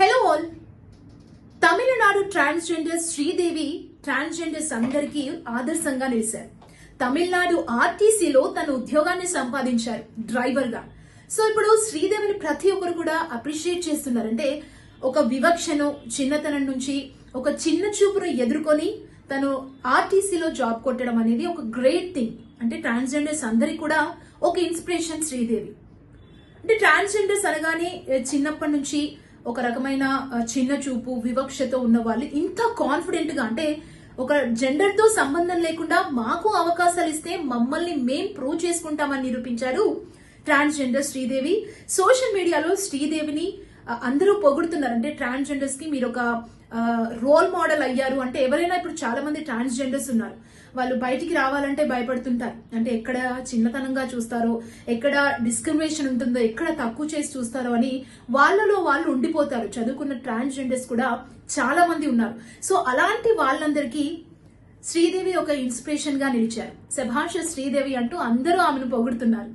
Hello all. Tamil Nadu transgender Sridevi transgenders అందరికీ ఆదర్శంగా నిలిచారు. తమిళనాడు ఆర్టీసీలో తన ఉద్యోగాన్ని సంపాదించారు డ్రైవర్ గా. సో ఇప్పుడు శ్రీదేవిని ప్రతి ఒక్కరు కూడా అప్రిషియేట్ చేస్తున్నారు. అంటే ఒక వివక్షను, చిన్నతనం నుంచి ఒక చిన్న చూపును ఎదుర్కొని తను ఆర్టీసీలో జాబ్ కొట్టడం అనేది ఒక గ్రేట్ థింగ్. అంటే ట్రాన్స్జెండర్స్ అందరికి కూడా ఒక ఇన్స్పిరేషన్ శ్రీదేవి. అంటే ట్రాన్స్జెండర్స్ అనగానే చిన్నప్పటి నుంచి ఒక రకమైన చిన్న చూపు, వివక్షతో ఉన్న వాళ్ళు ఇంత కాన్ఫిడెంట్ గా, అంటే ఒక జెండర్ తో సంబంధం లేకుండా మాకు అవకాశాలు ఇస్తే మమ్మల్ని మేం ప్రూవ్ చేసుకుంటామని నిరూపించారు ట్రాన్స్జెండర్ శ్రీదేవి. సోషల్ మీడియాలో శ్రీదేవిని అందరూ పొగుడుతున్నారు. అంటే ట్రాన్స్జెండర్స్ కి మీరు ఒక రోల్ మోడల్ అయ్యారు. అంటే ఎవరైనా ఇప్పుడు చాలా మంది ట్రాన్స్జెండర్స్ ఉన్నారు, వాళ్ళు బయటికి రావాలంటే భయపడుతుంటారు. అంటే ఎక్కడ చిన్నతనంగా చూస్తారో, ఎక్కడ డిస్క్రిమినేషన్ ఉంటుందో, ఎక్కడ తక్కువ చేసి చూస్తారో అని వాళ్ళలో వాళ్ళు ఉండిపోతారు. చదువుకున్న ట్రాన్స్జెండర్స్ కూడా చాలా మంది ఉన్నారు. సో అలాంటి వాళ్ళందరికీ శ్రీదేవి ఒక ఇన్స్పిరేషన్ గా నిలిచారు. శభాష్ శ్రీదేవి అంటూ అందరూ ఆమెను పొగుడుతున్నారు.